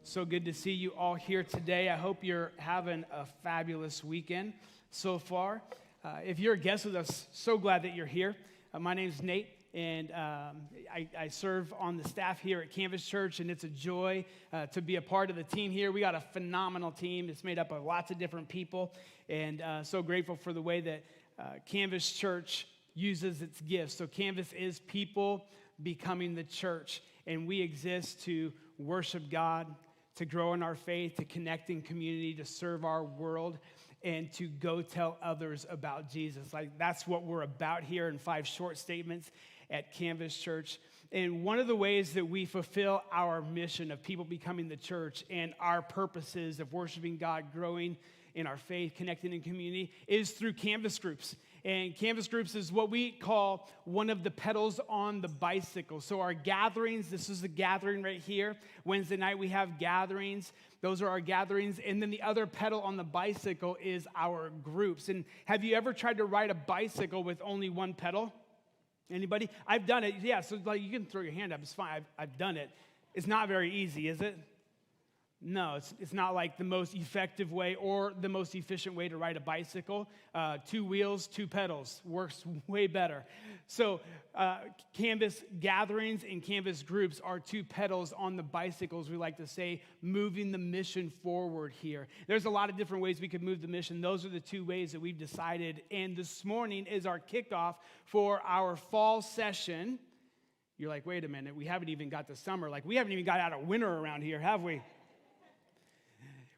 So good to see you all here today. I hope you're having a fabulous weekend so far. If you're a guest with us, so glad that you're here. My name's Nate, and I serve on the staff here at Canvas Church, and it's a joy to be a part of the team here. We got a phenomenal team. It's made up of lots of different people, and so grateful for the way that Canvas Church uses its gifts. So Canvas is people becoming the church, and we exist to worship God, to grow in our faith, to connect in community, to serve our world, and to go tell others about Jesus. Like, that's what we're about here in 5 short statements at Canvas Church. And one of the ways that we fulfill our mission of people becoming the church and our purposes of worshiping God, growing in our faith, connecting in community, is through Canvas groups. And Canvas groups is what we call one of the pedals on the bicycle. So our gatherings, this is the gathering right here. Wednesday night we have gatherings. Those are our gatherings. And then the other pedal on the bicycle is our groups. And have you ever tried to ride a bicycle with only one pedal? Anybody? I've done it. Yeah, so like you can throw your hand up. It's fine. I've done it. It's not very easy, is it? No, it's not like the most effective way or the most efficient way to ride a bicycle. 2 wheels, 2 pedals works way better. So Canvas gatherings and Canvas groups are 2 pedals on the bicycles, we like to say, moving the mission forward here. There's a lot of different ways we could move the mission. Those are the 2 ways that we've decided. And this morning is our kickoff for our fall session. You're like, wait a minute, we haven't even got to summer. Like, we haven't even got out of winter around here, have we?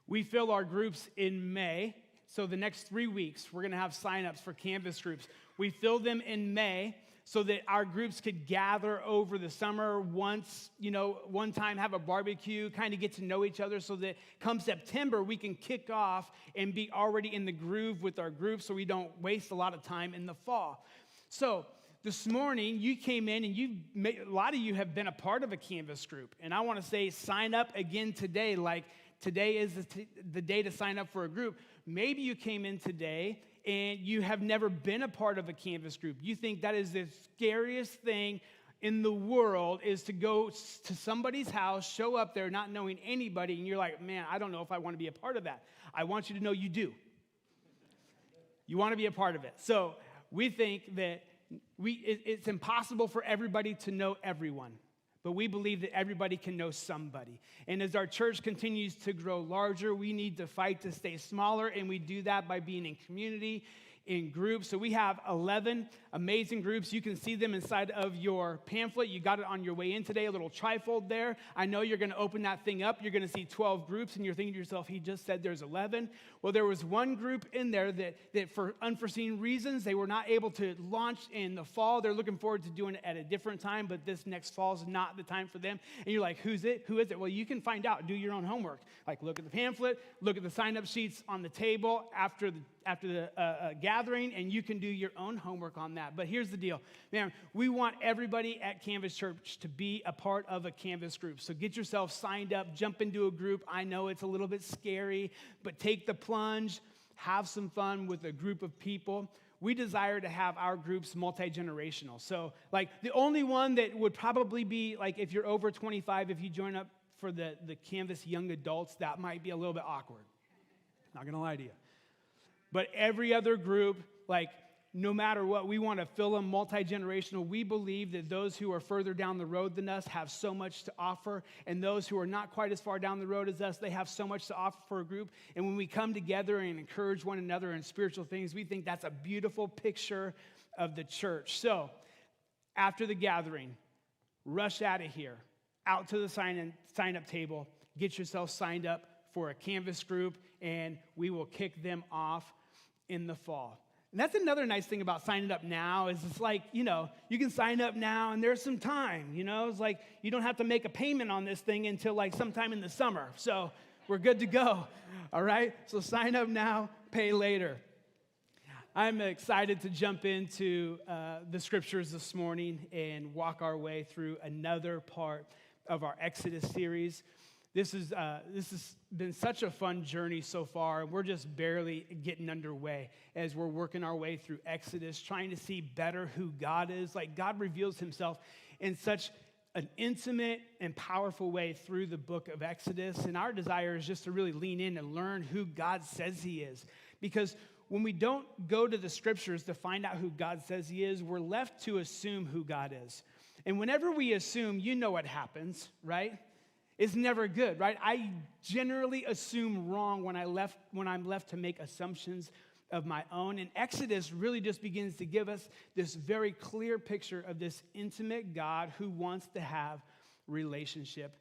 We fill our groups in May, so the next 3 weeks, we're going to have signups for Canvas groups. We fill them in May so that our groups could gather over the summer once, one time, have a barbecue, kind of get to know each other so that come September, we can kick off and be already in the groove with our groups so we don't waste a lot of time in the fall. So this morning, you came in and a lot of you have been a part of a Canvas group. And I want to say sign up again today, like today is the day to sign up for a group. Maybe you came in today and you have never been a part of a Canvas group. You think that is the scariest thing in the world is to go to somebody's house, show up there not knowing anybody, and you're like, man, I don't know if I want to be a part of that. I want you to know you do. You want to be a part of it. So we think that it's impossible for everybody to know everyone. But we believe that everybody can know somebody. And as our church continues to grow larger, we need to fight to stay smaller, and we do that by being in community, in groups. So we have 11 amazing groups. You can see them inside of your pamphlet. You got it on your way in today, a little trifold there. I know you're going to open that thing up. You're going to see 12 groups, and you're thinking to yourself, he just said there's 11. Well, there was one group in there that for unforeseen reasons, they were not able to launch in the fall. They're looking forward to doing it at a different time, but this next fall is not the time for them. And you're like, who's it? Who is it? Well, you can find out. Do your own homework. Like, look at the pamphlet, look at the sign-up sheets on the table after the gathering, and you can do your own homework on that. But here's the deal. Man, we want everybody at Canvas Church to be a part of a Canvas group. So get yourself signed up, jump into a group. I know it's a little bit scary, but take the plunge, have some fun with a group of people. We desire to have our groups multi-generational. So, like, the only one that would probably be, like, if you're over 25, if you join up for the Canvas Young Adults, that might be a little bit awkward. Not going to lie to you. But every other group, like, no matter what, we want to fill them multi-generational. We believe that those who are further down the road than us have so much to offer, and those who are not quite as far down the road as us, they have so much to offer for a group. And when we come together and encourage one another in spiritual things, we think that's a beautiful picture of the church. So, after the gathering, rush out of here, out to the sign-up table, get yourself signed up for a Canvas group, and we will kick them off in the fall. And that's another nice thing about signing up now is it's like, you can sign up now and there's some time, It's like you don't have to make a payment on this thing until like sometime in the summer. So we're good to go, all right? So sign up now, pay later. I'm excited to jump into the scriptures this morning and walk our way through another part of our Exodus series. This has been such a fun journey so far, and we're just barely getting underway as we're working our way through Exodus, trying to see better who God is. Like, God reveals himself in such an intimate and powerful way through the book of Exodus. And our desire is just to really lean in and learn who God says he is. Because when we don't go to the scriptures to find out who God says he is, we're left to assume who God is. And whenever we assume, you know what happens, right? It's never good, right? I generally assume wrong when I'm left to make assumptions of my own. And Exodus really just begins to give us this very clear picture of this intimate God who wants to have relationship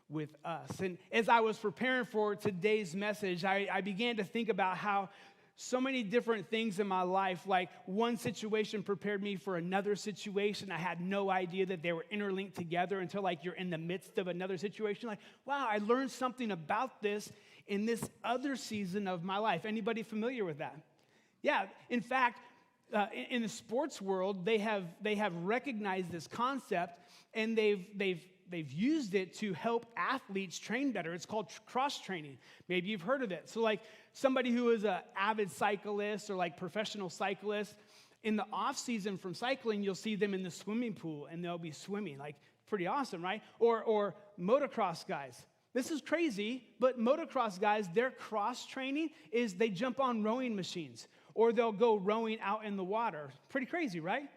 with us. And as I was preparing for today's message, I began to think about how so many different things in my life, like one situation prepared me for another situation. I had no idea that they were interlinked together until like you're in the midst of another situation. Like, wow, I learned something about this in this other season of my life. Anybody familiar with that? Yeah, in fact, in the sports world, they have recognized this concept, and they've used it to help athletes train better. It's called cross-training. Maybe you've heard of it. So like somebody who is an avid cyclist or like professional cyclist, in the off season from cycling, you'll see them in the swimming pool, and they'll be swimming. Like, pretty awesome, right? Or motocross guys. This is crazy, but motocross guys, their cross-training is they jump on rowing machines, or they'll go rowing out in the water. Pretty crazy, right?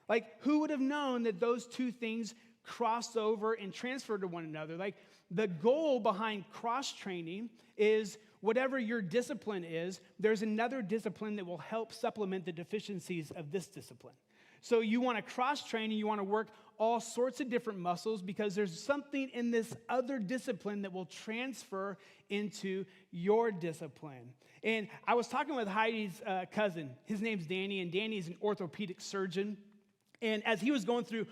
Like, who would have known that those two things cross over and transfer to one another? Like, the goal behind cross-training is whatever your discipline is, there's another discipline that will help supplement the deficiencies of this discipline. So you want to cross-train and you want to work all sorts of different muscles because there's something in this other discipline that will transfer into your discipline. And I was talking with Heidi's cousin. His name's Danny, and Danny's an orthopedic surgeon. And as he was going through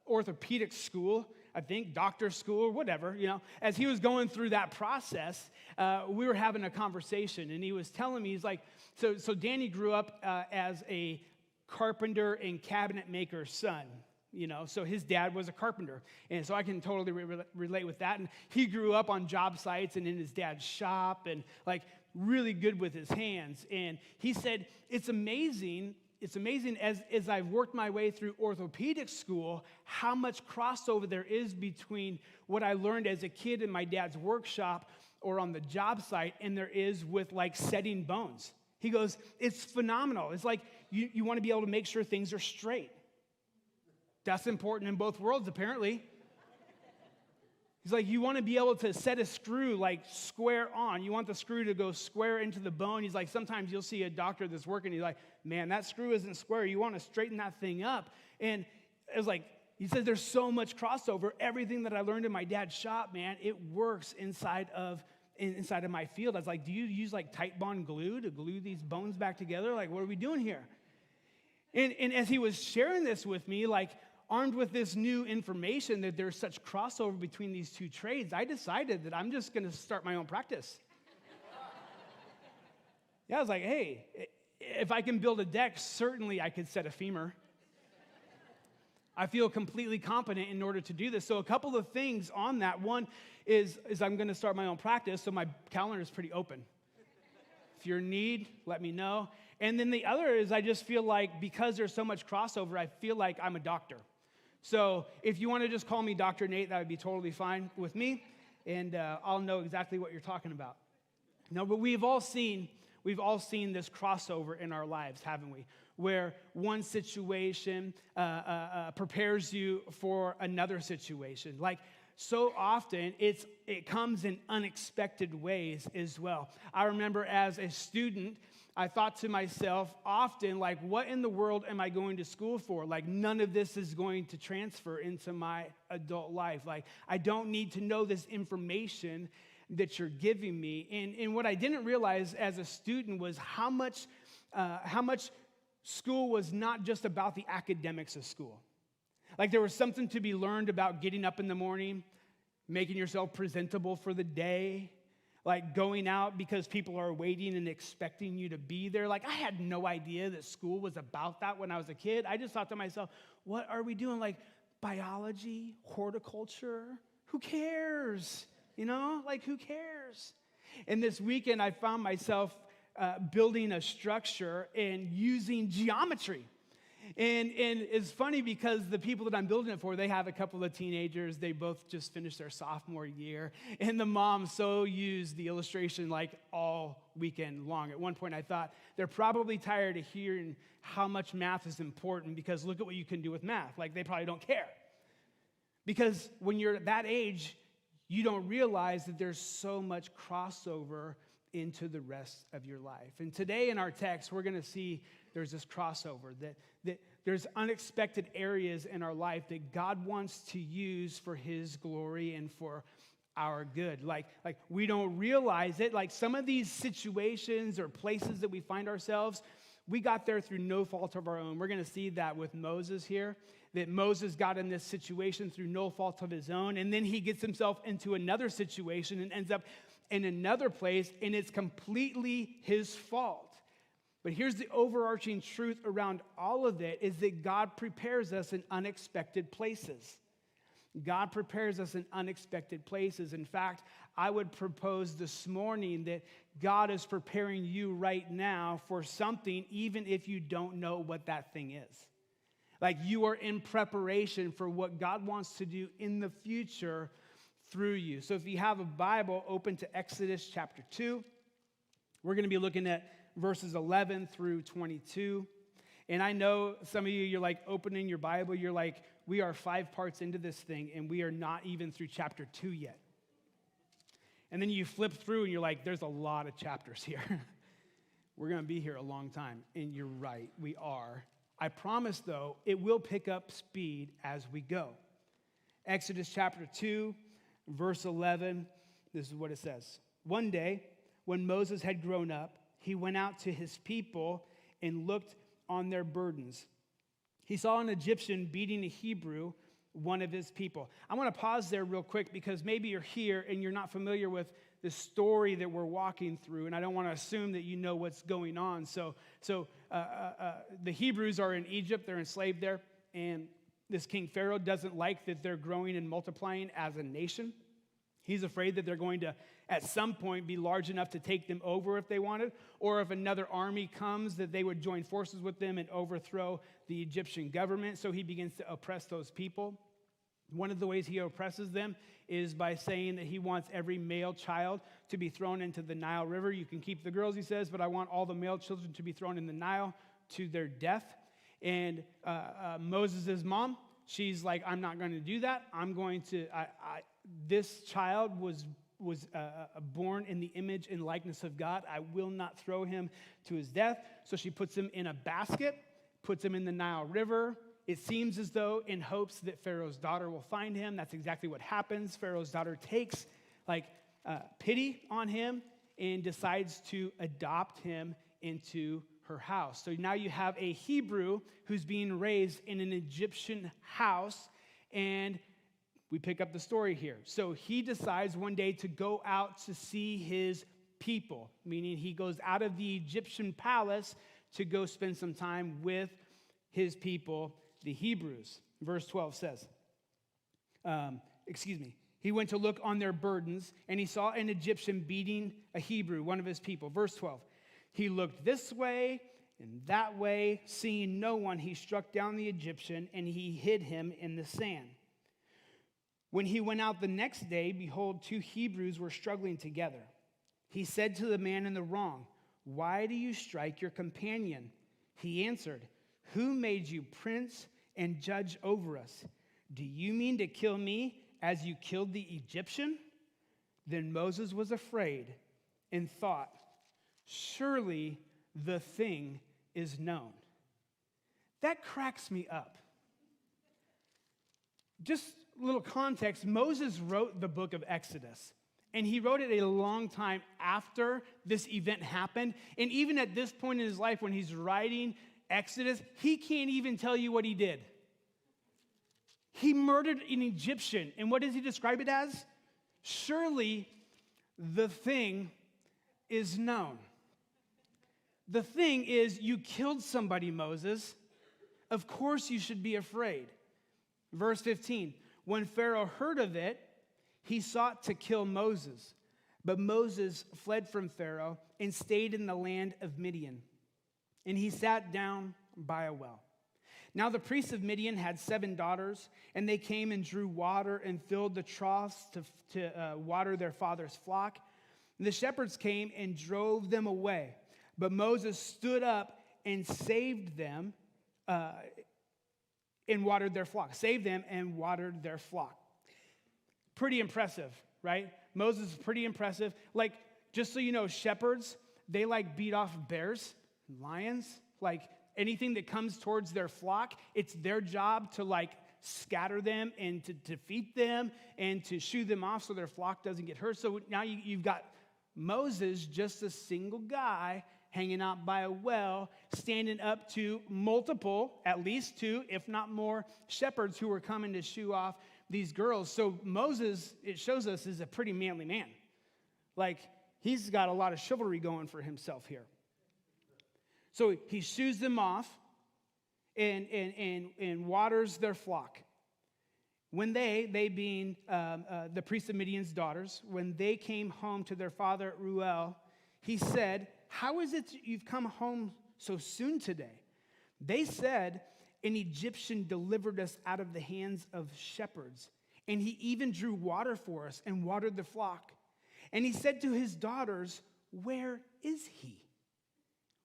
orthopedic school, I think, doctor school or whatever, as he was going through that process, we were having a conversation, and he was telling me, he's like, so Danny grew up as a carpenter and cabinet maker's son, so his dad was a carpenter, and so I can totally relate with that. And he grew up on job sites and in his dad's shop, and like really good with his hands. And he said, it's amazing as I've worked my way through orthopedic school, how much crossover there is between what I learned as a kid in my dad's workshop or on the job site, and there is with like setting bones. He goes, it's phenomenal. It's like you want to be able to make sure things are straight. That's important in both worlds, apparently. He's like, you want to be able to set a screw like square on. You want the screw to go square into the bone. He's like, sometimes you'll see a doctor that's working. He's like, man, that screw isn't square. You want to straighten that thing up. And it was like, he says, there's so much crossover. Everything that I learned in my dad's shop, man, it works inside of my field. I was like, do you use like tight bond glue to glue these bones back together? Like, what are we doing here? And as he was sharing this with me, like armed with this new information that there's such crossover between these two trades, I decided that I'm just going to start my own practice. Yeah, I was like, hey, if I can build a deck, certainly I could set a femur. I feel completely competent in order to do this. So a couple of things on that. One is I'm going to start my own practice, so my calendar is pretty open. If you're in need, let me know. And then the other is I just feel like because there's so much crossover, I feel like I'm a doctor. So if you want to just call me Dr. Nate, that would be totally fine with me, and I'll know exactly what you're talking about. No, but we've all seen this crossover in our lives, haven't we? Where one situation prepares you for another situation. Like so often, it comes in unexpected ways as well. I remember as a student, I thought to myself often, like, what in the world am I going to school for? Like, none of this is going to transfer into my adult life. Like, I don't need to know this information that you're giving me. And what I didn't realize as a student was how much school was not just about the academics of school. Like, there was something to be learned about getting up in the morning, making yourself presentable for the day, like going out because people are waiting and expecting you to be there. Like, I had no idea that school was about that when I was a kid. I just thought to myself, what are we doing? Like, biology, horticulture? Who cares? Like, who cares? And this weekend, I found myself building a structure and using geometry. And it's funny because the people that I'm building it for, they have a couple of teenagers. They both just finished their sophomore year. And the mom so used the illustration like all weekend long. At one point, I thought they're probably tired of hearing how much math is important because look at what you can do with math. Like, they probably don't care. Because when you're at that age, you don't realize that there's so much crossover into the rest of your life. And today in our text, we're going to see there's this crossover, that there's unexpected areas in our life that God wants to use for his glory and for our good. Like we don't realize it. Like some of these situations or places that we find ourselves, we got there through no fault of our own. We're going to see that with Moses here, that Moses got in this situation through no fault of his own, and then he gets himself into another situation and ends up in another place, and it's completely his fault. But here's the overarching truth around all of it is that God prepares us in unexpected places. God prepares us in unexpected places. In fact, I would propose this morning that God is preparing you right now for something, even if you don't know what that thing is. Like you are in preparation for what God wants to do in the future through you. So if you have a Bible, open to Exodus chapter 2. We're going to be looking at verses 11 through 22. And I know some of you, you're like opening your Bible, you're like, we are 5 parts into this thing, and we are not even through chapter 2 yet. And then you flip through, and you're like, there's a lot of chapters here. We're going to be here a long time. And you're right, we are. I promise, though, it will pick up speed as we go. Exodus chapter 2, verse 11, this is what it says. One day, when Moses had grown up, he went out to his people and looked on their burdens. He saw an Egyptian beating a Hebrew, one of his people. I want to pause there real quick because maybe you're here and you're not familiar with the story that we're walking through, and I don't want to assume that you know what's going on. So the Hebrews are in Egypt. They're enslaved there, and this King Pharaoh doesn't like that they're growing and multiplying as a nation. He's afraid that they're going to, at some point, be large enough to take them over if they wanted, or if another army comes, that they would join forces with them and overthrow the Egyptian government. So he begins to oppress those people. One of the ways he oppresses them is by saying that he wants every male child to be thrown into the Nile River. You can keep the girls, he says, but I want all the male children to be thrown in the Nile to their death. And Moses' mom, she's like, I'm not going to do that. I'm going to, this child was born in the image and likeness of God. I will not throw him to his death. So she puts him in a basket, puts him in the Nile River. It seems as though in hopes that Pharaoh's daughter will find him. That's exactly what happens. Pharaoh's daughter takes pity on him and decides to adopt him into her house. So now you have a Hebrew who's being raised in an Egyptian house, and we pick up the story here. So he decides one day to go out to see his people, meaning he goes out of the Egyptian palace to go spend some time with his people, the Hebrews. Verse 12 says, he went to look on their burdens, and he saw an Egyptian beating a Hebrew, one of his people. Verse 12, he looked this way and that way, seeing no one, he struck down the Egyptian, and he hid him in the sand. When he went out the next day, behold, 2 Hebrews were struggling together. He said to the man in the wrong, why do you strike your companion? He answered, who made you prince and judge over us? Do you mean to kill me as you killed the Egyptian? Then Moses was afraid and thought, surely the thing is known. That cracks me up. Just a little context, Moses wrote the book of Exodus, and he wrote it a long time after this event happened. And even at this point in his life, when he's writing Exodus, he can't even tell you what he did. He murdered an Egyptian, and what does he describe it as? Surely the thing is known. The thing is, you killed somebody, Moses. Of course you should be afraid. Verse 15, when Pharaoh heard of it, he sought to kill Moses. But Moses fled from Pharaoh and stayed in the land of Midian. And he sat down by a well. Now the priests of Midian had 7 daughters, and they came and drew water and filled the troughs to water their father's flock. And the shepherds came and drove them away. But Moses stood up and saved them and watered their flock. Saved them and watered their flock. Pretty impressive, right? Moses is pretty impressive. Like, just so you know, shepherds, they like beat off bears, lions, like anything that comes towards their flock. It's their job to like scatter them and to defeat them and to shoo them off so their flock doesn't get hurt. So now you've got Moses, just a single guy, hanging out by a well, standing up to multiple, at least 2, if not more, shepherds who were coming to shoo off these girls. So Moses, it shows us, is a pretty manly man. Like, he's got a lot of chivalry going for himself here. So he shoos them off and waters their flock. When they being the priest of Midian's daughters, when they came home to their father Reuel, he said, "How is it that you've come home so soon today?" They said, "An Egyptian delivered us out of the hands of shepherds, and he even drew water for us and watered the flock." And he said to his daughters, "Where is he?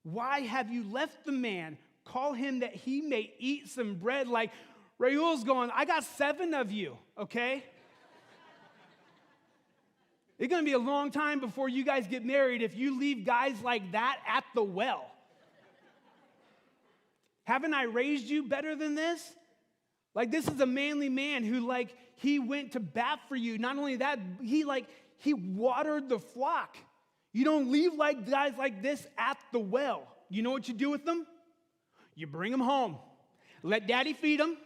Why have you left the man? Call him that he may eat some bread." Like, Reuel's going, I got 7 of you, okay? It's going to be a long time before you guys get married if you leave guys like that at the well. Haven't I raised you better than this? Like, this is a manly man who, like, he went to bat for you. Not only that, he watered the flock. You don't leave like guys like this at the well. You know what you do with them? You bring them home. Let daddy feed them.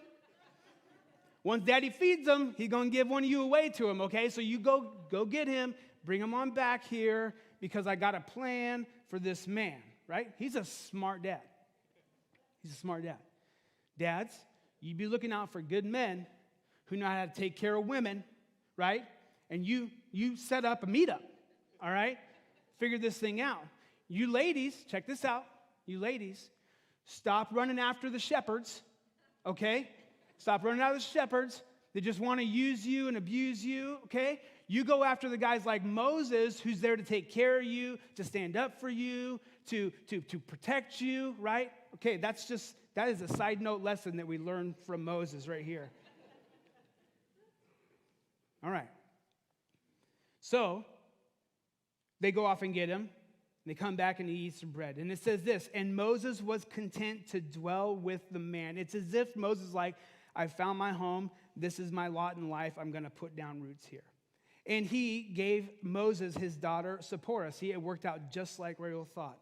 Once daddy feeds them, he's going to give one of you away to him, okay? So you go get him, bring him on back here because I got a plan for this man, right? He's a smart dad. He's a smart dad. Dads, you be looking out for good men who know how to take care of women, right? And you set up a meetup, all right? Figure this thing out. You ladies, check this out. You ladies, stop running after the shepherds, okay? Stop running after the shepherds. They just want to use you and abuse you, okay? You go after the guys like Moses, who's there to take care of you, to stand up for you, to protect you, right? Okay, that is a side note lesson that we learned from Moses right here. All right. So, they go off and get him. They come back and he eats some bread. And it says this, "And Moses was content to dwell with the man." It's as if Moses is like, I found my home. This is my lot in life. I'm going to put down roots here. And he gave Moses his daughter Zipporah. See, it worked out just like Reuel thought.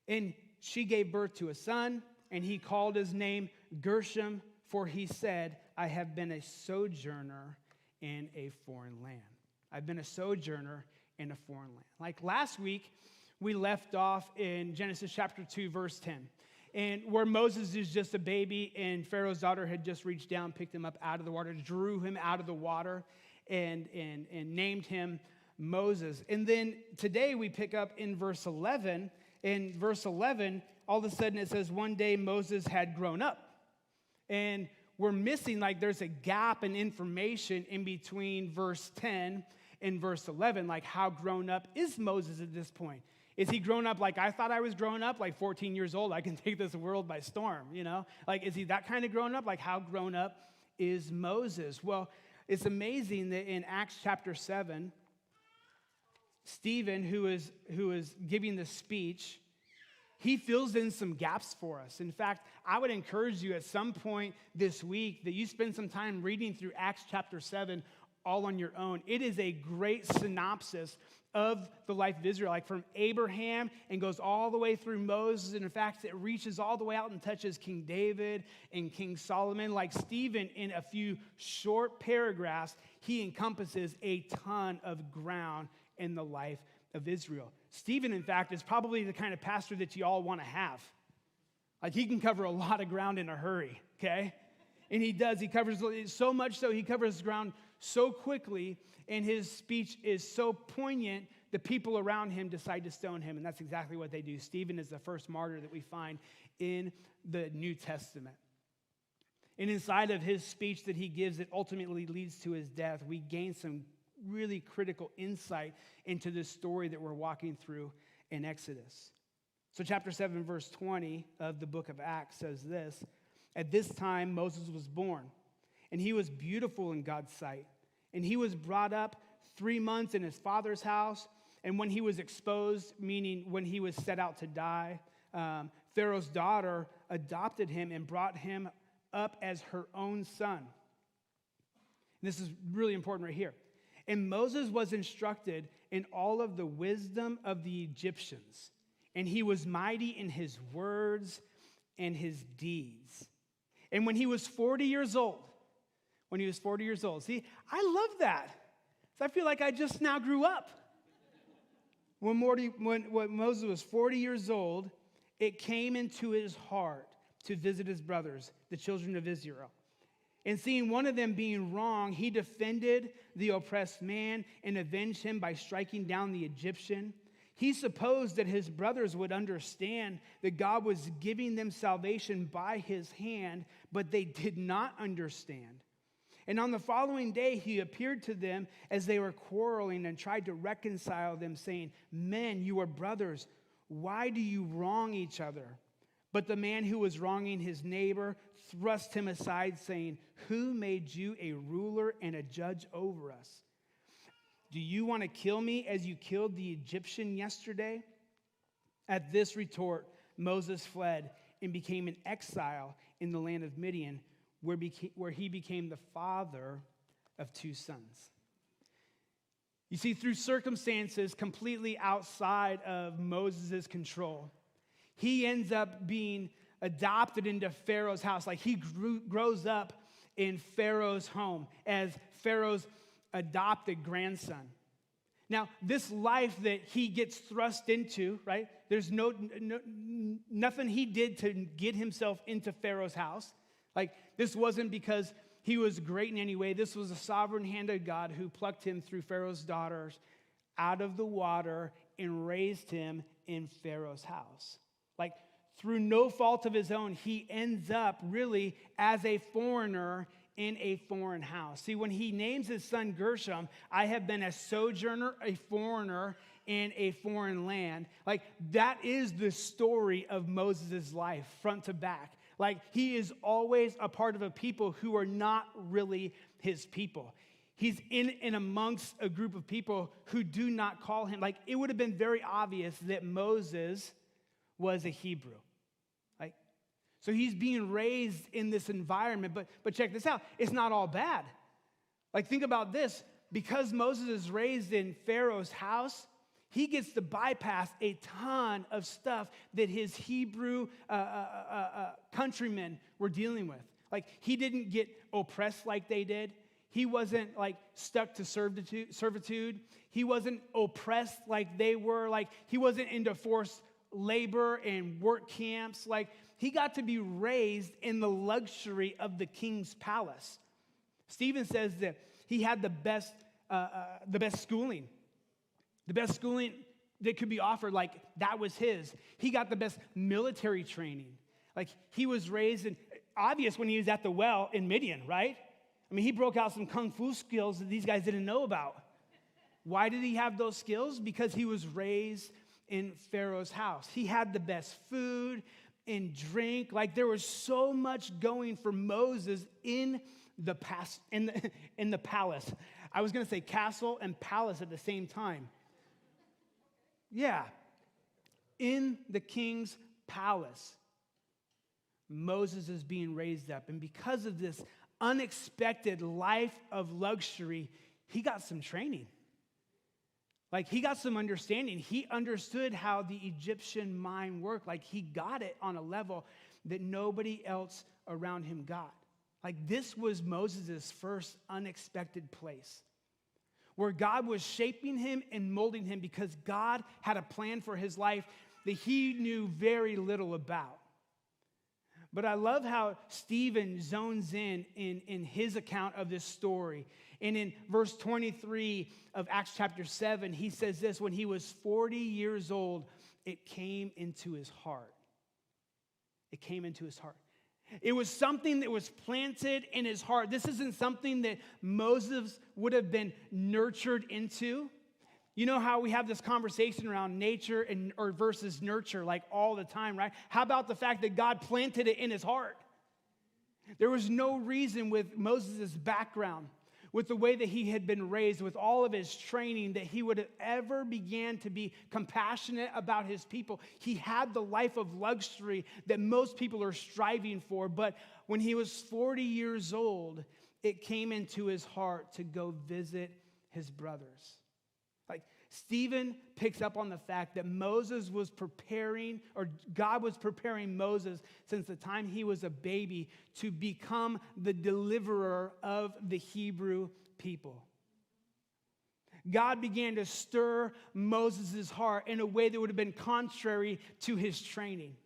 And she gave birth to a son, and he called his name Gershom, for he said, "I have been a sojourner in a foreign land." I've been a sojourner in a foreign land. Like last week, we left off in Genesis chapter 2, verse 10. And where Moses is just a baby, and Pharaoh's daughter had just reached down, picked him up out of the water, drew him out of the water, and named him Moses. And then today we pick up in verse 11. In verse 11, all of a sudden it says, one day Moses had grown up. And we're missing, like there's a gap in information in between verse 10 and verse 11. Like, how grown up is Moses at this point? Is he grown up like I thought I was growing up, like 14 years old, I can take this world by storm, you know? Like, is he that kind of grown up? Like, how grown up is Moses? Well, it's amazing that in Acts chapter 7, Stephen, who is giving the speech, he fills in some gaps for us. In fact, I would encourage you at some point this week that you spend some time reading through Acts chapter 7 all on your own. It is a great synopsis of the life of Israel, like from Abraham and goes all the way through Moses. And in fact, it reaches all the way out and touches King David and King Solomon. Like Stephen, in a few short paragraphs, he encompasses a ton of ground in the life of Israel. Stephen, in fact, is probably the kind of pastor that you all want to have. Like, he can cover a lot of ground in a hurry, okay? And he does. He covers so much so he covers ground so quickly, and his speech is so poignant the people around him decide to stone him, and that's exactly what they do. Stephen is the first martyr that we find in the New Testament. And inside of his speech that he gives that ultimately leads to his death, we gain some really critical insight into this story that we're walking through in Exodus. So chapter 7, verse 20 of the book of Acts says this: "At this time Moses was born, and he was beautiful in God's sight. And he was brought up 3 months in his father's house. And when he was exposed, meaning when he was set out to die, Pharaoh's daughter adopted him and brought him up as her own son." And this is really important right here. "And Moses was instructed in all of the wisdom of the Egyptians, and he was mighty in his words and his deeds. And when he was 40 years old," see, I love that. So I feel like I just now grew up. When Moses was 40 years old, it came into his heart to visit his brothers, the children of Israel. And seeing one of them being wrong, he defended the oppressed man and avenged him by striking down the Egyptian. He supposed that his brothers would understand that God was giving them salvation by his hand, but they did not understand. And on the following day, he appeared to them as they were quarreling and tried to reconcile them, saying, 'Men, you are brothers. Why do you wrong each other?' But the man who was wronging his neighbor thrust him aside, saying, 'Who made you a ruler and a judge over us? Do you want to kill me as you killed the Egyptian yesterday?' At this retort, Moses fled and became an exile in the land of Midian, where he became the father of 2 sons." You see, through circumstances completely outside of Moses' control, he ends up being adopted into Pharaoh's house. Like he grows up in Pharaoh's home as Pharaoh's adopted grandson. Now, this life that he gets thrust into, right? There's nothing he did to get himself into Pharaoh's house. Like, this wasn't because he was great in any way. This was a sovereign hand of God who plucked him through Pharaoh's daughters out of the water and raised him in Pharaoh's house. Like, through no fault of his own, he ends up really as a foreigner in a foreign house. See, when he names his son Gershom, "I have been a sojourner, a foreigner in a foreign land." Like, that is the story of Moses' life, front to back. Like, he is always a part of a people who are not really his people. He's in amongst a group of people who do not call him. Like, it would have been very obvious that Moses was a Hebrew. Like, so he's being raised in this environment. But check this out. It's not all bad. Like, think about this. Because Moses is raised in Pharaoh's house, he gets to bypass a ton of stuff that his Hebrew countrymen were dealing with. Like, he didn't get oppressed like they did. He wasn't, like, stuck to servitude. He wasn't oppressed like they were. Like, he wasn't into forced labor and work camps. Like, he got to be raised in the luxury of the king's palace. Stephen says that he had the best schooling. The best schooling that could be offered, like, that was his. He got the best military training. Like, he was raised in, obvious when he was at the well in Midian, right? I mean, he broke out some kung fu skills that these guys didn't know about. Why did he have those skills? Because he was raised in Pharaoh's house. He had the best food and drink. Like, there was so much going for Moses in the palace. I was going to say castle and palace at the same time. Yeah. In the king's palace, Moses is being raised up. And because of this unexpected life of luxury, he got some training. Like, he got some understanding. He understood how the Egyptian mind worked. Like, he got it on a level that nobody else around him got. Like, this was Moses' first unexpected place where God was shaping him and molding him because God had a plan for his life that he knew very little about. But I love how Stephen zones in his account of this story. And in verse 23 of Acts chapter 7, he says this: when he was 40 years old, it came into his heart. It came into his heart. It was something that was planted in his heart. This isn't something that Moses would have been nurtured into. You know how we have this conversation around nature or versus nurture like all the time, right? How about the fact that God planted it in his heart? There was no reason with Moses' background, with the way that he had been raised, with all of his training, that he would have ever began to be compassionate about his people. He had the life of luxury that most people are striving for, but when he was 40 years old, it came into his heart to go visit his brothers. Like, Stephen picks up on the fact that Moses was preparing, or God was preparing Moses since the time he was a baby to become the deliverer of the Hebrew people. God began to stir Moses' heart in a way that would have been contrary to his training.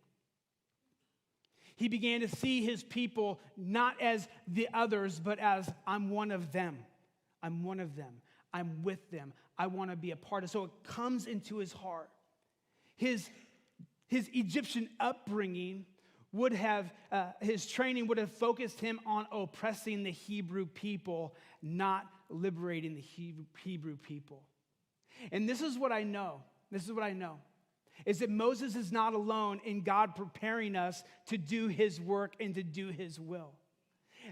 He began to see his people not as the others, but as I'm one of them. I'm one of them. I'm with them. I want to be a part of. So it comes into his heart. His Egyptian upbringing would have, his training would have focused him on oppressing the Hebrew people, not liberating the Hebrew people. And this is what I know. Is that Moses is not alone in God preparing us to do his work and to do his will.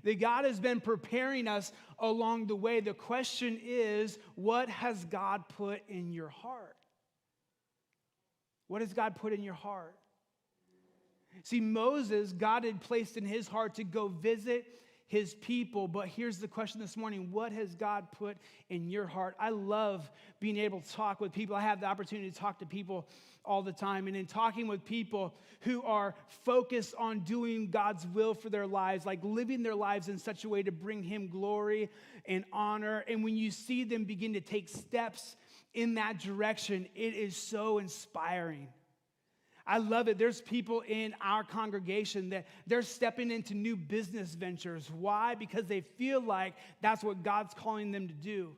That God has been preparing us along the way. The question is, what has God put in your heart? What has God put in your heart? See, Moses, God had placed in his heart to go visit his people. But here's the question this morning: what has God put in your heart? I love being able to talk with people. I have the opportunity to talk to people all the time. And in talking with people who are focused on doing God's will for their lives, like living their lives in such a way to bring him glory and honor. And when you see them begin to take steps in that direction, it is so inspiring. I love it. There's people in our congregation that they're stepping into new business ventures. Why? Because they feel like that's what God's calling them to do.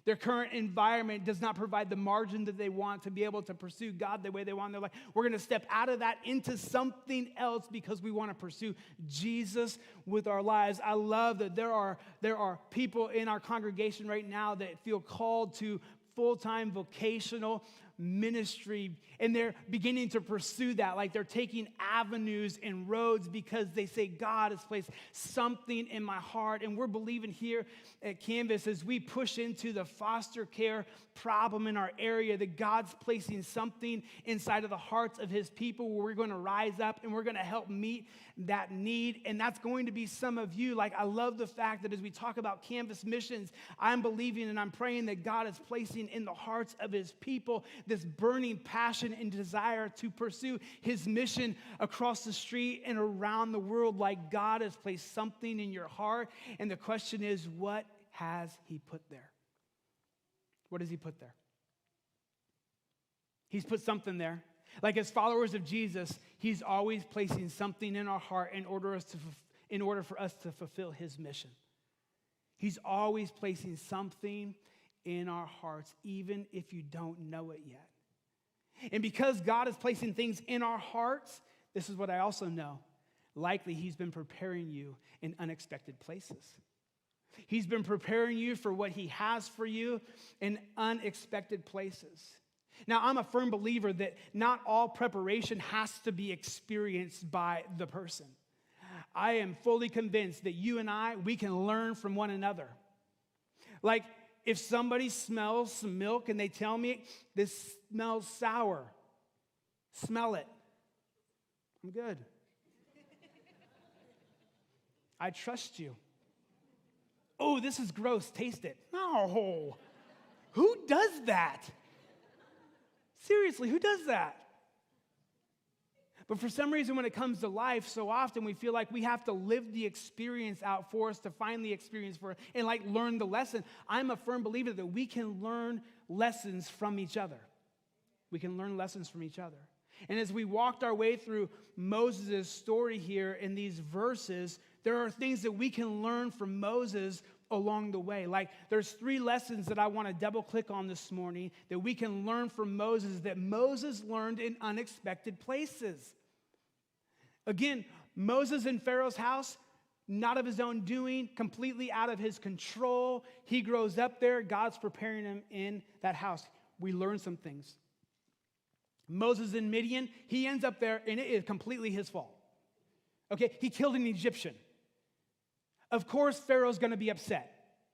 Their current environment does not provide the margin that they want to be able to pursue God the way they want. They're like, we're going to step out of that into something else because we want to pursue Jesus with our lives. I love that there are people in our congregation right now that feel called to full-time vocational ministry, and they're beginning to pursue that. Like, they're taking avenues and roads because they say, God has placed something in my heart. And we're believing here at Canvas, as we push into the foster care problem in our area, that God's placing something inside of the hearts of his people where we're going to rise up and we're going to help meet that need. And that's going to be some of you. Like, I love the fact that as we talk about Canvas missions, I'm believing and I'm praying that God is placing in the hearts of his people this burning passion and desire to pursue his mission across the street and around the world. Like, God has placed something in your heart. And the question is, what has he put there? What has he put there? He's put something there. Like, as followers of Jesus, he's always placing something in our heart in order for us to fulfill his mission. He's always placing something in our hearts, even if you don't know it yet. And because God is placing things in our hearts, this is what I also know. Likely he's been preparing you in unexpected places. He's been preparing you for what he has for you in unexpected places. Now, I'm a firm believer that not all preparation has to be experienced by the person. I am fully convinced that you and we can learn from one another. Like, if somebody smells some milk and they tell me, this smells sour, smell it. I'm good. I trust you. Oh, this is gross, taste it. No. Who does that? Seriously, who does that? But for some reason, when it comes to life, so often we feel like we have to live the experience out for us to find the experience for it and like learn the lesson. I'm a firm believer that we can learn lessons from each other. We can learn lessons from each other. And as we walked our way through Moses' story here in these verses, there are things that we can learn from Moses along the way. Like there's 3 lessons that I want to double click on this morning that we can learn from Moses, that Moses learned in unexpected places. Again, Moses in Pharaoh's house, not of his own doing, completely out of his control. He grows up there. God's preparing him in that house. We learn some things. Moses in Midian, he ends up there, and it is completely his fault. Okay, he killed an Egyptian. Of course, Pharaoh's going to be upset.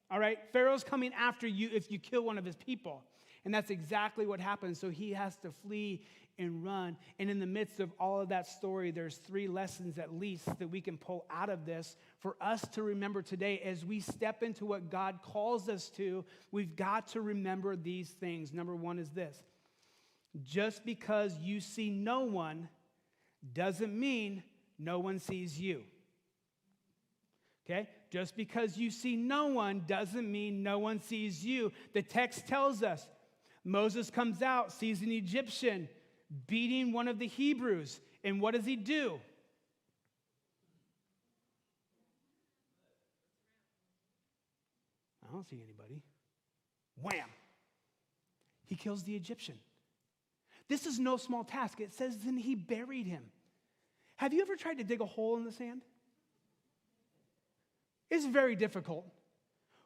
All right, Pharaoh's coming after you if you kill one of his people. And that's exactly what happens. So he has to flee and run. And in the midst of all of that story, there's 3 lessons at least that we can pull out of this for us to remember today. As we step into what God calls us to, we've got to remember these things. Number 1 is this. Just because you see no one doesn't mean no one sees you. Okay? Just because you see no one doesn't mean no one sees you. The text tells us Moses comes out, sees an Egyptian beating one of the Hebrews. And what does he do? I don't see anybody. Wham! He kills the Egyptian. This is no small task. It says then he buried him. Have you ever tried to dig a hole in the sand? It's very difficult.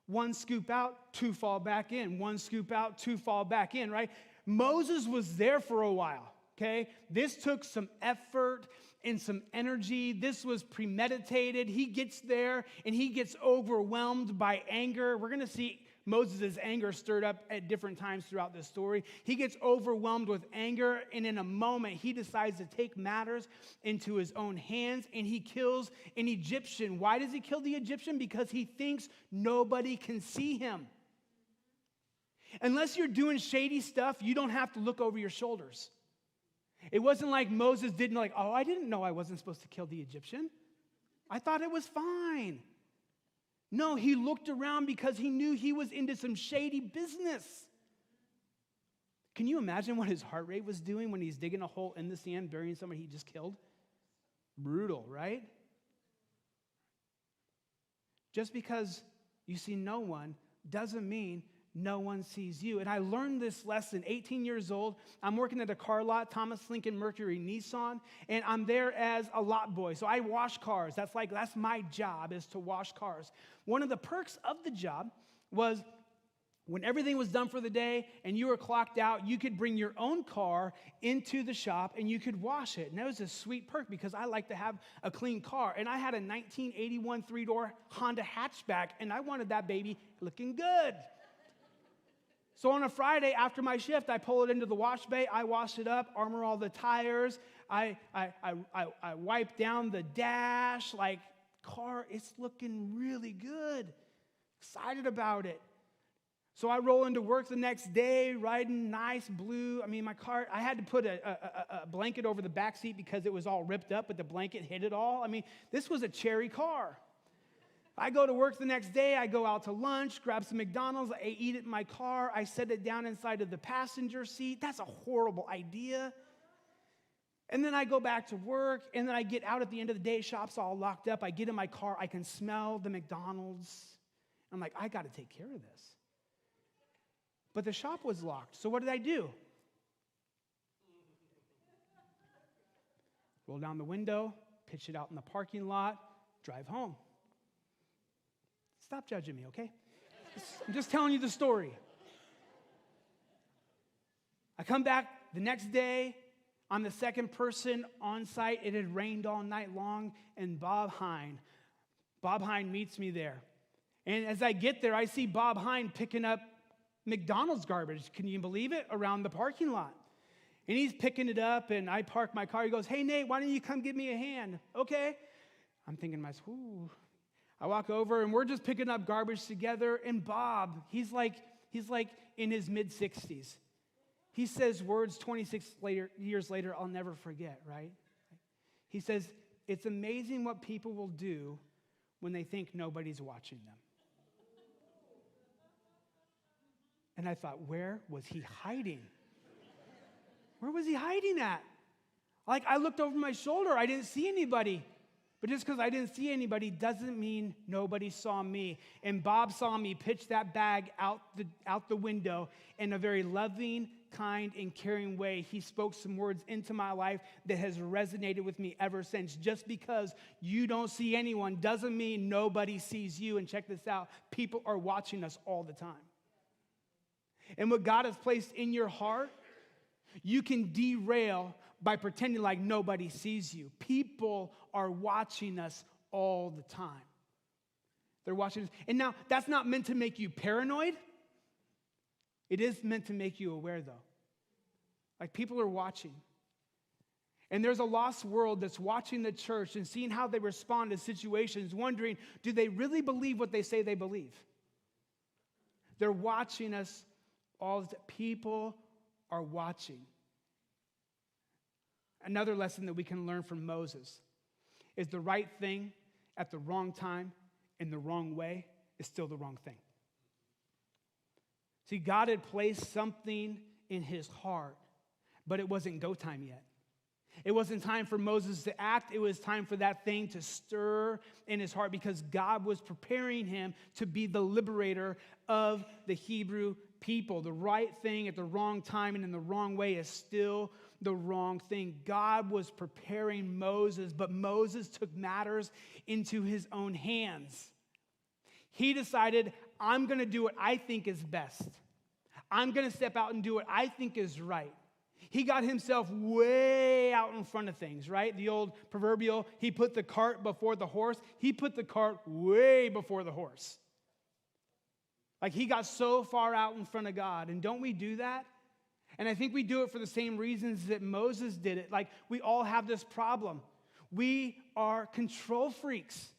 1 scoop out, 2 fall back in. 1 scoop out, 2 fall back in, right? Moses was there for a while, okay? This took some effort and some energy. This was premeditated. He gets there and he gets overwhelmed by anger. We're going to see Moses' anger stirred up at different times throughout this story. He gets overwhelmed with anger, and in a moment, he decides to take matters into his own hands, and he kills an Egyptian. Why does he kill the Egyptian? Because he thinks nobody can see him. Unless you're doing shady stuff, you don't have to look over your shoulders. It wasn't like Moses didn't I didn't know I wasn't supposed to kill the Egyptian. I thought it was fine. No, he looked around because he knew he was into some shady business. Can you imagine what his heart rate was doing when he's digging a hole in the sand, burying somebody he just killed? Brutal, right? Just because you see no one doesn't mean no one sees you. And I learned this lesson, 18 years old. I'm working at a car lot, Thomas Lincoln Mercury Nissan, and I'm there as a lot boy. So I wash cars. That's my job, is to wash cars. One of the perks of the job was when everything was done for the day and you were clocked out, you could bring your own car into the shop and you could wash it. And that was a sweet perk because I like to have a clean car. And I had a 1981 3-door Honda hatchback, and I wanted that baby looking good. So on a Friday after my shift, I pull it into the wash bay, I wash it up, armor all the tires, I wipe down the dash, car, it's looking really good. Excited about it. So I roll into work the next day, riding nice blue. My car, I had to put a blanket over the back seat because it was all ripped up, but the blanket hid it all. This was a cherry car. I go to work the next day, I go out to lunch, grab some McDonald's, I eat it in my car, I set it down inside of the passenger seat. That's a horrible idea. And then I go back to work, and then I get out at the end of the day, shop's all locked up, I get in my car, I can smell the McDonald's. I'm like, I gotta take care of this. But the shop was locked, so what did I do? Roll down the window, pitch it out in the parking lot, drive home. Stop judging me, okay? I'm just telling you the story. I come back the next day. I'm the second person on site. It had rained all night long, and Bob Hine meets me there. And as I get there, I see Bob Hine picking up McDonald's garbage. Can you believe it? Around the parking lot. And he's picking it up, and I park my car. He goes, "Hey, Nate, why don't you come give me a hand?" Okay. I'm thinking to myself, ooh. I walk over, and we're just picking up garbage together, and Bob, he's like in his mid-60s. He says words 26 years later I'll never forget, right? He says, "It's amazing what people will do when they think nobody's watching them." And I thought, where was he hiding? Where was he hiding at? Like, I looked over my shoulder. I didn't see anybody. But just because I didn't see anybody doesn't mean nobody saw me. And Bob saw me pitch that bag out the window in a very loving, kind, and caring way. He spoke some words into my life that has resonated with me ever since. Just because you don't see anyone doesn't mean nobody sees you. And check this out, people are watching us all the time. And what God has placed in your heart, you can derail by pretending like nobody sees you. People are watching us all the time. They're watching us. And now, that's not meant to make you paranoid. It is meant to make you aware, though. Like, people are watching. And there's a lost world that's watching the church and seeing how they respond to situations, wondering, do they really believe what they say they believe? They're watching us all the time. People are watching. Another lesson that we can learn from Moses is the right thing at the wrong time in the wrong way is still the wrong thing. See, God had placed something in his heart, but it wasn't go time yet. It wasn't time for Moses to act. It was time for that thing to stir in his heart because God was preparing him to be the liberator of the Hebrew people. The right thing at the wrong time and in the wrong way is still the wrong thing. God was preparing Moses, but Moses took matters into his own hands. He decided, I'm going to do what I think is best. I'm going to step out and do what I think is right. He got himself way out in front of things, right? The old proverbial, he put the cart before the horse. He put the cart way before the horse. Like, he got so far out in front of God. And don't we do that? And I think we do it for the same reasons that Moses did it. Like, we all have this problem. We are control freaks.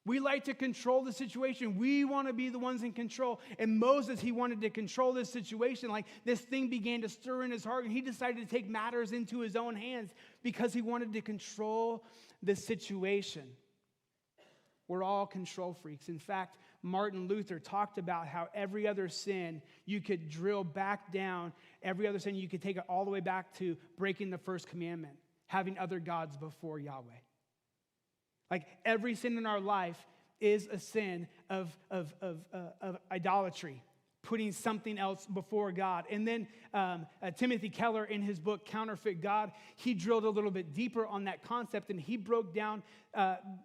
We like to control the situation. We want to be the ones in control. And Moses, he wanted to control this situation. Like, this thing began to stir in his heart, and he decided to take matters into his own hands because he wanted to control the situation. We're all control freaks. In fact, Martin Luther talked about how every other sin you could drill back down. Every other sin you could take it all the way back to breaking the first commandment, having other gods before Yahweh. Like, every sin in our life is a sin of idolatry, putting something else before God. And then Timothy Keller, in his book, Counterfeit God, he drilled a little bit deeper on that concept, and he broke down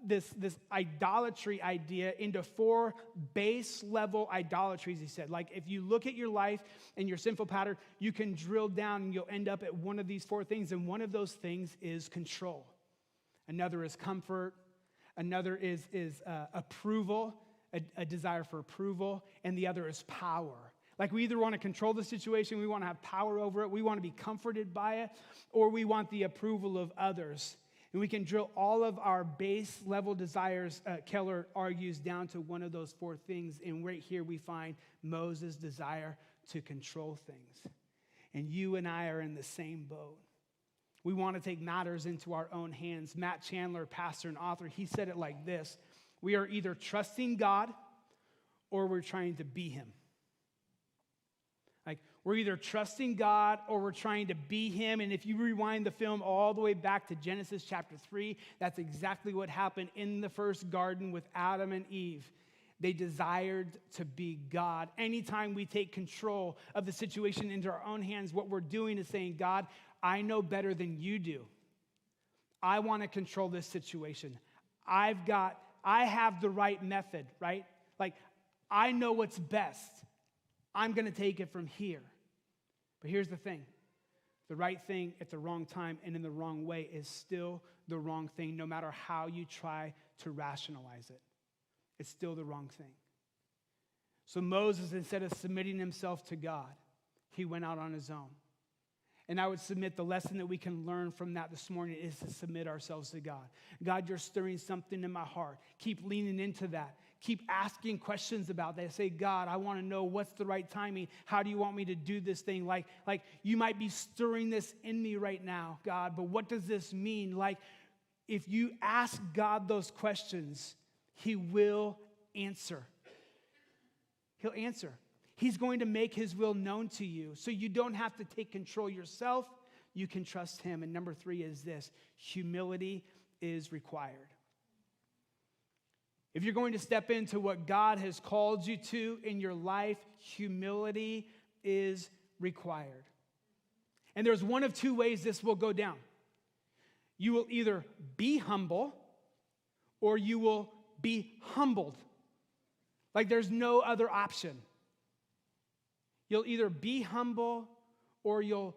this idolatry idea into 4 base-level idolatries, he said. Like, if you look at your life and your sinful pattern, you can drill down, and you'll end up at one of these 4 things, and one of those things is control. Another is comfort. Another is approval, a desire for approval, and the other is power. Like, we either want to control the situation, we want to have power over it, we want to be comforted by it, or we want the approval of others. And we can drill all of our base level desires, Keller argues, down to one of those 4 things. And right here we find Moses' desire to control things. And you and I are in the same boat. We want to take matters into our own hands. Matt Chandler, pastor and author, he said it like this: we are either trusting God or we're trying to be him. Like, we're either trusting God or we're trying to be him. And if you rewind the film all the way back to Genesis chapter 3, that's exactly what happened in the first garden with Adam and Eve. They desired to be God. Anytime we take control of the situation into our own hands, what we're doing is saying, God, I know better than you do. I want to control this situation. I have the right method, right? Like, I know what's best. I'm going to take it from here. But here's the thing. The right thing at the wrong time and in the wrong way is still the wrong thing, no matter how you try to rationalize it. It's still the wrong thing. So Moses, instead of submitting himself to God, he went out on his own. And I would submit the lesson that we can learn from that this morning is to submit ourselves to God. God, you're stirring something in my heart. Keep leaning into that. Keep asking questions about that. Say, God, I want to know what's the right timing. How do you want me to do this thing? Like you might be stirring this in me right now, God, but what does this mean? Like, if you ask God those questions, he will answer. He'll answer. He's going to make his will known to you, so you don't have to take control yourself. you can trust him. And number 3 is this: humility is required. If you're going to step into what God has called you to in your life, humility is required. And there's one of 2 ways this will go down. You will either be humble or you will be humbled. Like there's no other option. You'll either be humble or you'll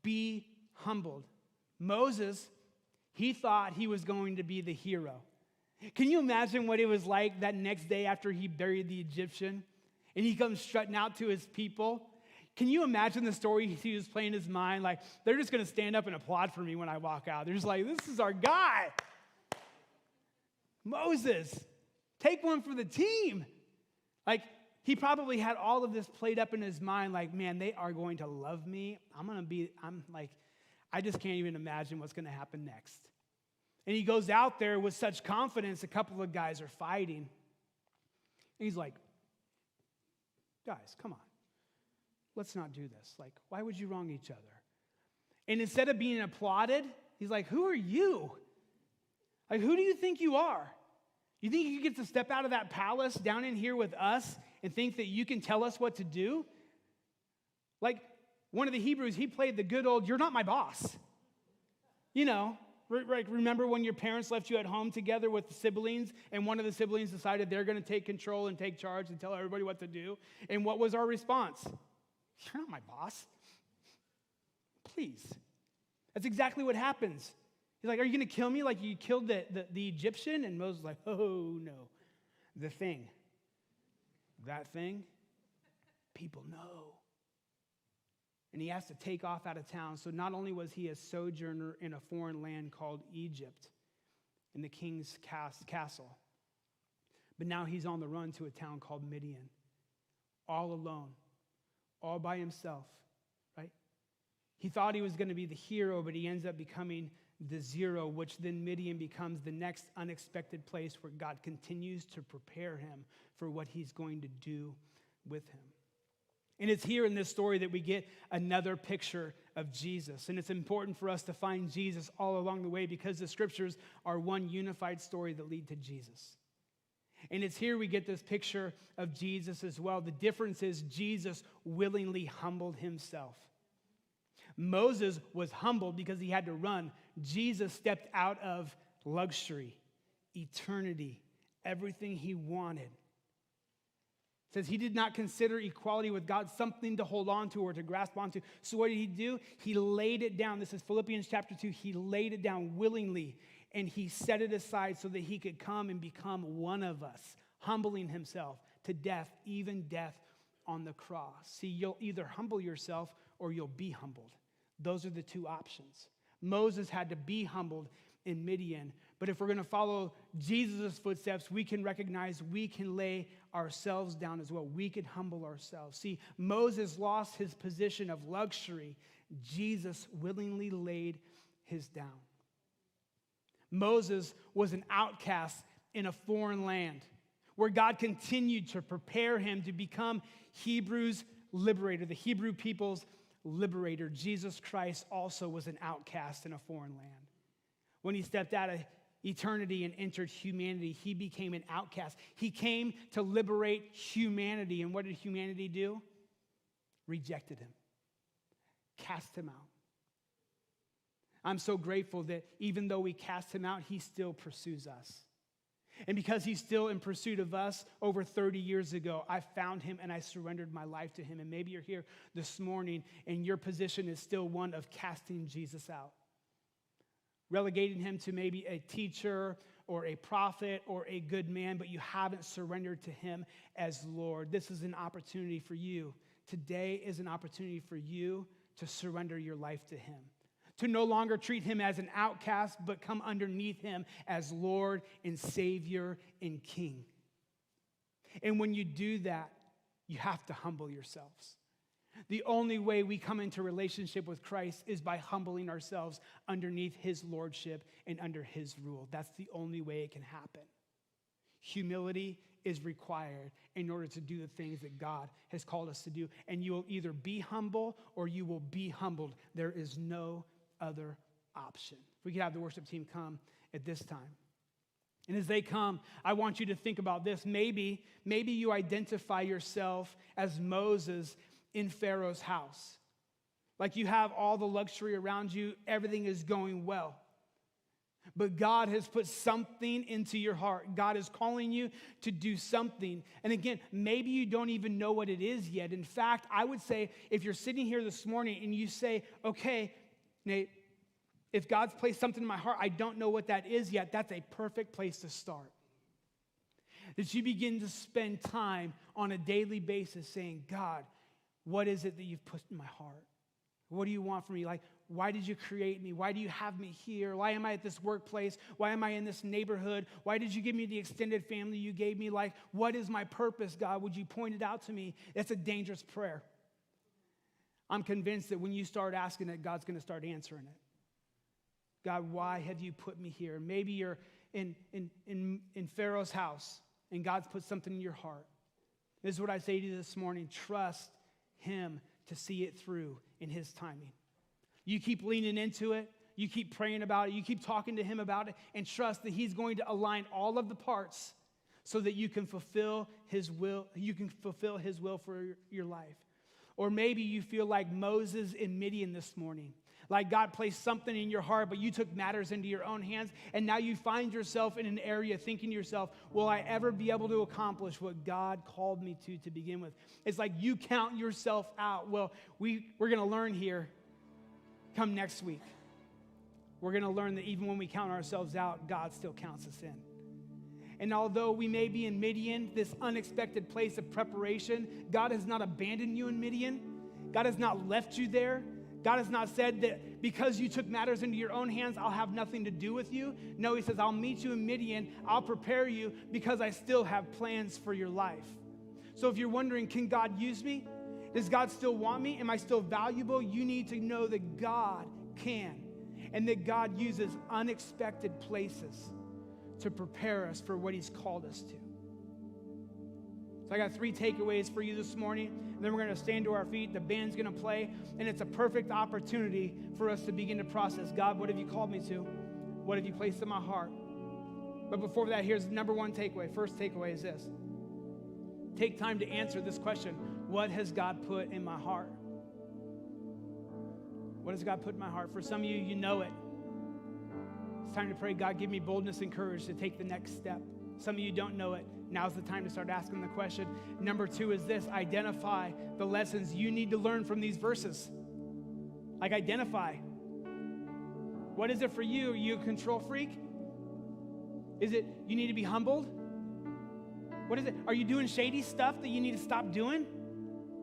be humbled. Moses, he thought he was going to be the hero. Can you imagine what it was like that next day after he buried the Egyptian and he comes strutting out to his people? Can you imagine the story he was playing in his mind? Like, they're just going to stand up and applaud for me when I walk out. They're just like, this is our guy. Moses, take one for the team. Like, he probably had all of this played up in his mind, like, man, they are going to love me. I just can't even imagine what's going to happen next. And he goes out there with such confidence. A couple of guys are fighting. And he's like, guys, come on. Let's not do this. Like, why would you wrong each other? And instead of being applauded, he's like, who are you? Like, who do you think you are? You think you get to step out of that palace down in here with us and think that you can tell us what to do? Like, one of the Hebrews, he played the good old, you're not my boss. You know, remember when your parents left you at home together with the siblings, and one of the siblings decided they're going to take control and take charge and tell everybody what to do? And what was our response? You're not my boss. Please. That's exactly what happens. He's like, are you going to kill me like you killed the Egyptian? And Moses is like, oh, no. The thing. That thing, people know. And he has to take off out of town. So not only was he a sojourner in a foreign land called Egypt, in the king's castle, but now he's on the run to a town called Midian, all alone, all by himself, right? He thought he was going to be the hero, but he ends up becoming the zero, which then Midian becomes the next unexpected place where God continues to prepare him for what he's going to do with him. And it's here in this story that we get another picture of Jesus. And it's important for us to find Jesus all along the way because the scriptures are one unified story that lead to Jesus. And it's here we get this picture of Jesus as well. The difference is Jesus willingly humbled himself. Moses was humbled because he had to run. Jesus stepped out of luxury, eternity, everything he wanted. It says he did not consider equality with God something to hold on to or to grasp onto. So what did he do? He laid it down. This is Philippians chapter 2. He laid it down willingly, and he set it aside so that he could come and become one of us, humbling himself to death, even death on the cross. See, you'll either humble yourself or you'll be humbled. Those are the two options. Moses had to be humbled in Midian. But if we're going to follow Jesus' footsteps, we can recognize we can lay ourselves down as well. We can humble ourselves. See, Moses lost his position of luxury. Jesus willingly laid his down. Moses was an outcast in a foreign land where God continued to prepare him to become Hebrews' liberator, the Hebrew people's liberator. Jesus Christ also was an outcast in a foreign land. When he stepped out of eternity and entered humanity, he became an outcast. He came to liberate humanity. And what did humanity do? Rejected him, cast him out. I'm so grateful that even though we cast him out, he still pursues us. And because he's still in pursuit of us, over 30 years ago, I found him and I surrendered my life to him. And maybe you're here this morning and your position is still one of casting Jesus out, relegating him to maybe a teacher or a prophet or a good man, but you haven't surrendered to him as Lord. This is an opportunity for you. Today is an opportunity for you to surrender your life to him, to no longer treat him as an outcast, but come underneath him as Lord and Savior and King. And when you do that, you have to humble yourselves. The only way we come into relationship with Christ is by humbling ourselves underneath his lordship and under his rule. That's the only way it can happen. Humility is required in order to do the things that God has called us to do. And you will either be humble or you will be humbled. There is no other option. If we could have the worship team come at this time. And as they come, I want you to think about this. Maybe you identify yourself as Moses in Pharaoh's house. Like you have all the luxury around you, everything is going well. But God has put something into your heart. God is calling you to do something. And again, maybe you don't even know what it is yet. In fact, I would say if you're sitting here this morning and you say, okay, Nate, if God's placed something in my heart, I don't know what that is yet, that's a perfect place to start. That you begin to spend time on a daily basis saying, God, what is it that you've put in my heart? What do you want from me? Like, why did you create me? Why do you have me here? Why am I at this workplace? Why am I in this neighborhood? Why did you give me the extended family you gave me? Like, what is my purpose, God? Would you point it out to me? It's a dangerous prayer. I'm convinced that when you start asking it, God's going to start answering it. God, why have you put me here? Maybe you're in Pharaoh's house and God's put something in your heart. This is what I say to you this morning. Trust him to see it through in his timing. You keep leaning into it. You keep praying about it. You keep talking to him about it and trust that he's going to align all of the parts so that you can fulfill his will. You can fulfill his will for your life. Or maybe you feel like Moses in Midian this morning. Like God placed something in your heart, but you took matters into your own hands, and now you find yourself in an area thinking to yourself, will I ever be able to accomplish what God called me to begin with? It's like you count yourself out. Well, we're going to learn here come next week. We're going to learn that even when we count ourselves out, God still counts us in. And although we may be in Midian, this unexpected place of preparation, God has not abandoned you in Midian. God has not left you there. God has not said that because you took matters into your own hands, I'll have nothing to do with you. No, he says, I'll meet you in Midian. I'll prepare you because I still have plans for your life. So if you're wondering, can God use me? Does God still want me? Am I still valuable? You need to know that God can and that God uses unexpected places to prepare us for what he's called us to. So I got 3 takeaways for you this morning, and then we're going to stand to our feet. The band's going to play, and it's a perfect opportunity for us to begin to process. God, what have you called me to? What have you placed in my heart? But before that, here's number 1 takeaway. First takeaway is this. Take time to answer this question. What has God put in my heart? What has God put in my heart? For some of you, you know it. It's time to pray, God, give me boldness and courage to take the next step. Some of you don't know it. Now's the time to start asking the question. Number 2 is this. Identify the lessons you need to learn from these verses. Like identify. What is it for you? Are you a control freak? Is it you need to be humbled? What is it? Are you doing shady stuff that you need to stop doing?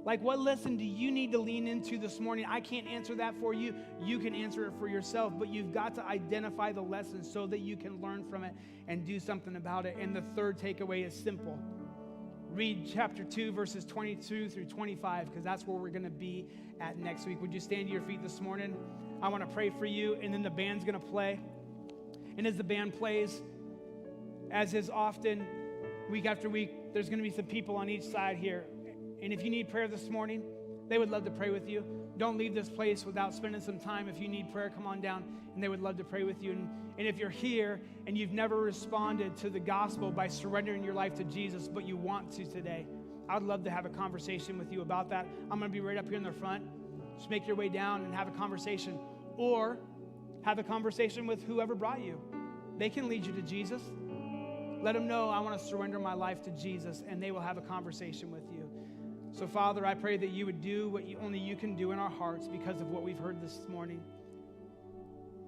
Like, what lesson do you need to lean into this morning? I can't answer that for you. You can answer it for yourself, but you've got to identify the lesson so that you can learn from it and do something about it. And the third takeaway is simple. Read chapter 2, verses 22 through 25, because that's where we're going to be at next week. Would you stand to your feet this morning? I want to pray for you, and then the band's going to play. And as the band plays, as is often, week after week, there's going to be some people on each side here. And if you need prayer this morning, they would love to pray with you. Don't leave this place without spending some time. If you need prayer, come on down, and they would love to pray with you. And if you're here and you've never responded to the gospel by surrendering your life to Jesus, but you want to today, I'd love to have a conversation with you about that. I'm going to be right up here in the front. Just make your way down and have a conversation. Or have a conversation with whoever brought you. They can lead you to Jesus. Let them know, I want to surrender my life to Jesus, and they will have a conversation with you. So, Father, I pray that you would do what only you can do in our hearts because of what we've heard this morning.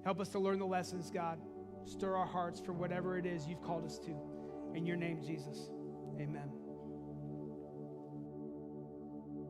Help us to learn the lessons, God. Stir our hearts for whatever it is you've called us to. In your name, Jesus, amen.